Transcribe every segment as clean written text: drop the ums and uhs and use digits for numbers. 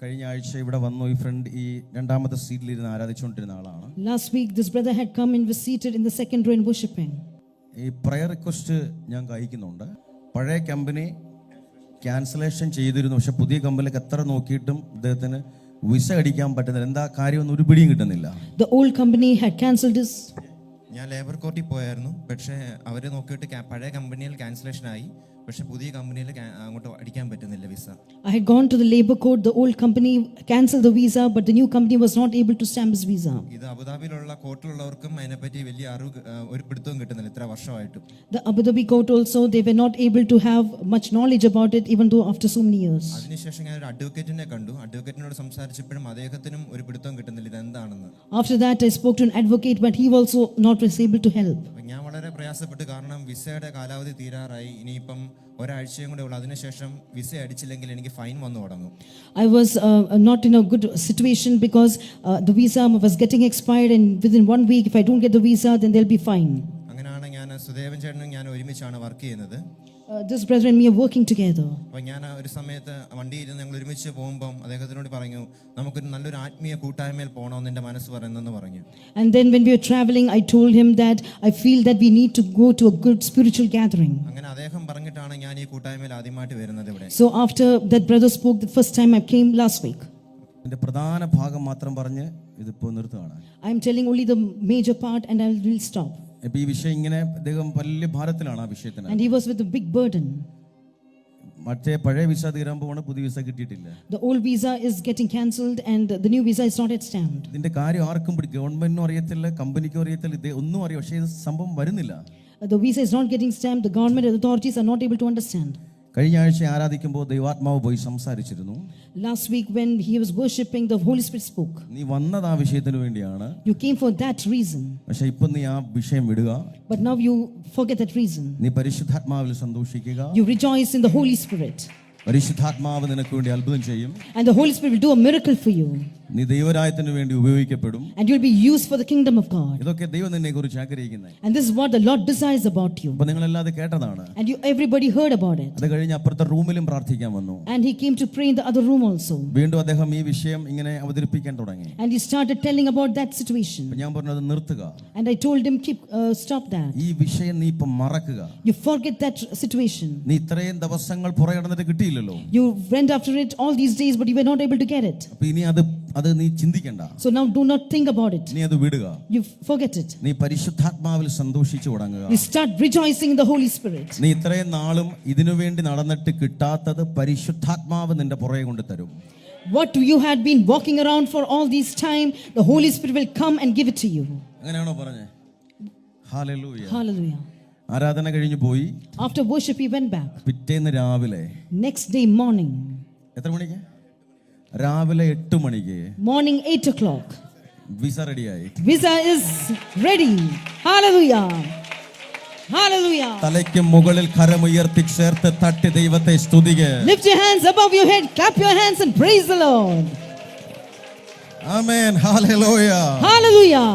കഴിഞ്ഞ ആഴ്ച ഇവിടെ വന്നു ഈ ഫ്രണ്ട് ഈ രണ്ടാമത്തെ സീറ്റിൽ ഇരുന്ന് ആരാധിച്ചുകൊണ്ടിരുന്ന ആളാണ്. Last week this brother had come and was seated in the second row and worshiping. ഈ പ്രയർ റിക്വസ്റ്റ് ഞാൻ കഴിക്കുന്നുണ്ട്. പഴയ കമ്പനി ക്യാൻസലേഷൻ ചെയ്തിരുന്നു, പക്ഷെ പുതിയ കമ്പനിക്ക് എത്ര നോക്കിയിട്ടും ഇദ്ദേഹത്തിന് വിസ അടിക്കാൻ പറ്റുന്നില്ല. എന്താ കാര്യമൊന്നും ഒരു പിടിയും കിട്ടുന്നില്ല. The old company had cancelled his. ഞാൻ ലേബർ കോർട്ടിൽ പോയായിരുന്നു, പക്ഷേ അവർ നോക്കിയിട്ട് പഴയ കമ്പനിയിൽ ക്യാൻസലേഷൻ ആയി, പക്ഷെ പുതിയ കമ്പനിയിൽ അങ്ങോട്ട് അടിക്കാൻ പറ്റുന്നില്ല visa. I had gone to the labor court. The old company cancelled the visa, but the new company was not able to stamp his visa. ഇത് അബുദാബിയിലുള്ള കോർട്ടിലുള്ളവർക്കും അതിനെപ്പറ്റി വലിയ അറിവ് ഒരു പിടുത്തവും കിട്ടുന്നില്ല ഇത്ര വർഷമായിട്ടും. The Abu Dhabi court also, they were not able to have much knowledge about it, even though after so many years. അതിനുശേഷം ഞാൻ ഒരു അഡ്വക്കേറ്റിനെ കണ്ടു. അഡ്വക്കേറ്റിനോട് സംസാരിച്ചപ്പോഴും അദ്ദേഹത്തിനും ഒരു പിടുത്തവും കിട്ടുന്നില്ല ഇതെന്താണെന്ന്. After that I spoke to an advocate, but he also not was able to help. ഞാൻ വളരെ പ്രയാസപ്പെട്ടു, കാരണം വിസയുടെ കാലാവധി തീരാറായി. ഇനിയിപ്പം ഒരാഴ്ചയും കൂടെ ഉള്ളു. അതിനുശേഷം വിസ അടിച്ചില്ലെങ്കിൽ എനിക്ക് ഫൈൻ വന്നു തുടങ്ങും. I was not in a good situation because the visa was getting expired, and within 1 week if I don't get the visa then there'll be fine. അങ്ങനെയാണ് ഞാൻ സുദേവൻ ചേട്ടനും ഞാൻ ഒരുമിച്ചാണ് വർക്ക് ചെയ്യുന്നത്. This brother and me are working together. അപ്പോൾ ഞാൻ ഒരു സമയത്ത് വണ്ടിയിൽ ഞങ്ങൾ ഒരുമിച്ച് പോകുമ്പോൾ അദ്ദേഹത്തിനോട് പറഞ്ഞു, നമുക്കൊരു നല്ലൊരു ആത്മീയ കൂട്ടായ്മയിൽ പോകണമെന്ന് എൻ്റെ മനസ്സ് പറയുന്നെന്ന് പറഞ്ഞു. And then when we were traveling, I told him that I feel that we need to go to a good spiritual gathering. അങ്ങനെ അദ്ദേഹം പറഞ്ഞിട്ടാണ് ഞാൻ ഈ കൂട്ടായ്മയിൽ ആദ്യമായിട്ട് വരുന്നത് ഇവിടെ. So after that brother spoke, the first time I came last week. ഇതിന്റെ പ്രധാന ഭാഗം മാത്രം പറഞ്ഞ് ഇതിപ്പോൾ നിർത്തുകയാണ്. I am telling only the major part and I will stop. ഇപ്പൊ ഈ വിഷയം ഇങ്ങനെ അദ്ദേഹം വലിയ ഭാരത്തിലാണ് ആ വിഷയത്തിന്. And he was with a big burden. മറ്റേ പഴയ വിസ തീരാൻ പുതിയ വിസ കിട്ടിയിട്ടില്ല. The old visa is getting cancelled and the new visa is not yet stamped. ഇതിന്റെ കാര്യം ആർക്കും ഗവൺമെന്റിനും അറിയത്തില്ല, കമ്പനിക്കും അറിയത്തില്ല, ഇത് ഒന്നും അറിയാം, പക്ഷേ ഇത് സംഭവം വരുന്നില്ല. The visa is not getting stamped. The government authorities are not able to understand. കഴിഞ്ഞ ആഴ്ച ആരാധിക്കുമ്പോൾ ദൈവാത്മാവ് പോയി സംസാരിച്ചിരുന്നു. Last week when he was worshiping, the Holy Spirit spoke. നീ വന്നത് ആ വിഷയത്തിന് വേണ്ടിയാണ്. You came for that reason. പക്ഷെ ഇപ്പൊ നീ ആ വിഷയം വിടുക. But now you forget that reason. നീ പരിശുദ്ധാത്മാവിൽ സന്തോഷിക്കുക. You rejoice in the Holy Spirit. പരിശുദ്ധാത്മാവ് നിനക്ക് വേണ്ടി അത്ഭുതം ചെയ്യും. And the Holy Spirit will do a miracle for you. നീ ദൈവരാജ്യത്തിന് വേണ്ടി ഉപയോഗിക്കപ്പെടും. And you will be used for the kingdom of God. ഇതൊക്കെ ദൈവം നിന്നെക്കുറിച്ച് ആഗ്രഹിക്കുന്നത്. And this is what the Lord desires about you. അപ്പോൾ നിങ്ങൾ എല്ലാവരും കേട്ടതാണ്. And you everybody heard about it. അത് കഴിഞ്ഞ് അപ്പുറത്തെ റൂമിലും പ്രാർത്ഥിക്കാൻ വന്നു. And he came to pray in the other room also. വീണ്ടും അദ്ദേഹം ഈ വിഷയം ഇങ്ങനെ അവതരിപ്പിക്കാൻ തുടങ്ങി. And he started telling about that situation. ഞാൻ പറഞ്ഞത് നിർത്തുക. And I told him stop that. ഈ വിഷയം നീ ഇപ്പോ മറക്കുക. You forget that situation. നീ ഇത്രയും ദിവസങ്ങൾ പുറകെ നടന്നിട്ട് കിട്ടിയില്ലല്ലോ. You went after it all these days but you were not able to get it. അപ്പോൾ ഇനി അത് നീ ചിന്തിക്കണ്ട. So now do not think about it. നീ അത് വിടുക. You forget it. നീ പരിശുദ്ധാത്മാവിൽ സന്തോഷിച്ചു തുടങ്ങുക. You start rejoicing in the Holy Spirit. നീ ഇത്രയും നാളും ഇതിനു വേണ്ടി നടന്നിട്ട് കിട്ടാത്തത് പരിശുദ്ധാത്മാവ് നിന്റെ പുറകെ കൊണ്ട് തരും. What you had been walking around for all this time, the Holy Spirit will come and give it to you. അങ്ങനെയാണോ പറഞ്ഞേ? ഹല്ലേലൂയ. Hallelujah. ആരാധന കഴിഞ്ഞു പോയി. After worship he went back. പിറ്റേന്ന് രാവിലെ Next day morning. എത്ര മണിക്ക്? രാവിലെ 8 മണിക്ക്. Morning 8 o'clock. വിസ റെഡിയായി. Visa is ready. Hallelujah. Hallelujah. തലയ്ക്ക് മുകളിൽ കരമുയർത്തി ചേർത്ത് തട്ടി ദൈവത്തെ സ്തുതിക്കുക. Lift your hands above your head, clap your hands and praise the Lord. Amen. Hallelujah. Hallelujah.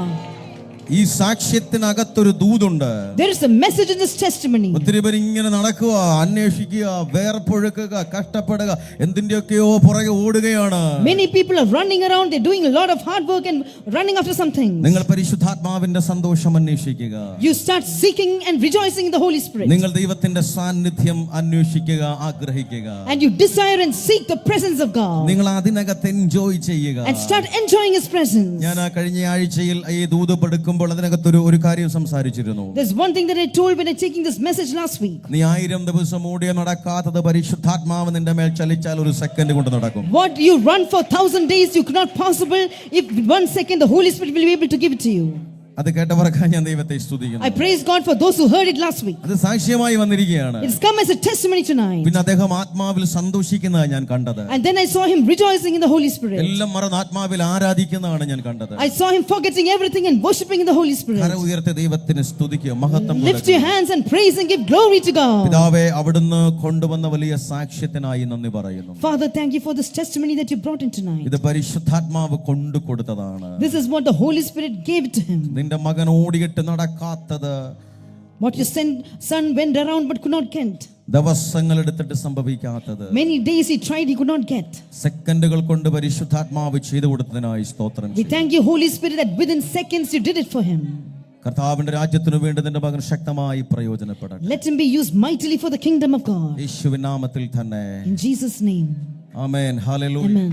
ഈ സാക്ഷ്യത്തിനകത്തൊരു ദൂതുണ്ട്. There is a message in this testimony. ഒത്തിരി പേര് ഇങ്ങനെ നടക്കുക, അന്വേഷിക്കുക, വേർപ്പൊഴുക്കുക, കഷ്ടപ്പെടുക, എന്തിന്റെയൊക്കെയോ പുറകെ ഓടുകയാണ്. Many people are running around, they're doing a lot of hard work and running after something. നിങ്ങൾ പരിശുദ്ധാത്മാവിന്റെ സന്തോഷം അന്വേഷിക്കുക. You start seeking and rejoicing in the Holy Spirit. നിങ്ങൾ ദൈവത്തിന്റെ സാന്നിധ്യം അന്വേഷിക്കുക, ആഗ്രഹിക്കുക. And you desire and seek the presence of God. നിങ്ങൾ അതിനകത്ത് എൻജോയ് ചെയ്യുക. And start enjoying His presence. ഞാൻ കഴിഞ്ഞ ആഴ്ചയിൽ ഈ ദൂത് പഠിക്കുമ്പോൾ അതിനകത്തൊരു ഒരു കാര്യം സംസാരിച്ചിരുന്നു. There's one thing that I told when I taking this message last week. നീ 1000 ദിവസം ഓടിയ നടക്കാത്തത് പരിശുദ്ധാത്മാവ് നിന്റെ മേൽ ചലിച്ചാൽ ഒരു സെക്കൻഡ് കൊണ്ട് നടക്കും. What you run for 1000 days you could not possible, if 1 second the Holy Spirit will be able to give it to you. അത് കേട്ടവർക്ക് ഞാൻ ദൈവത്തെ സ്തുതിക്കുന്നു. I praise God for those who heard it last week. അത് സാക്ഷ്യമായി വന്നിരിക്കുകയാണ്. It's come as a testimony tonight. പിന്നെ അദ്ദേഹം ആത്മാവിൽ സന്തോഷിക്കുന്നതാണ് ഞാൻ കണ്ടത്. And then I saw him rejoicing in the Holy Spirit. എല്ലാം മറന്ന് ആത്മാവിൽ ആരാധിക്കുന്നതാണ് ഞാൻ കണ്ടത്. I saw him forgetting everything and worshiping in the Holy Spirit. കര ഉയർത്തി ദൈവത്തിന് സ്തുതിക്കുക, മഹത്വം Lift your hands and praise and give glory to God. പിതാവേ, അവിടുന്ന് കൊണ്ടുവന്ന വലിയ സാക്ഷ്യത്തിനായി നന്ദി പറയുന്നു. Father, thank you for this testimony that you brought in tonight. ഇത് പരിശുദ്ധാത്മാവ് കൊണ്ടു കൊടുത്തതാണ്. This is what the Holy Spirit gave to him. നിന്റെ മകൻ ഓടിയിട്ട് നടക്കാത്തത്, What your son went around but could not get. ദിവസങ്ങൾ എടുത്തിട്ട് സംഭവിക്കാത്തത് Many days he tried, he could not get. സെക്കൻഡുകൾ കൊണ്ട് പരിശുദ്ധാത്മാവ് ചെയ്തു കൊടുത്തതിനായി സ്തോത്രം We ചെയ്യുന്നു. thank you, Holy Spirit, that within seconds you did it for him. കർത്താവിന്റെ രാജ്യത്തിനു വേണ്ടി നിന്റെ മകൻ ശക്തമായി പ്രയോജനപ്പെടട്ടെ. Let him be used mightily for the kingdom of God. യേശുവിൻ നാമത്തിൽ തന്നെ In Jesus' name. Amen. Hallelujah. Amen.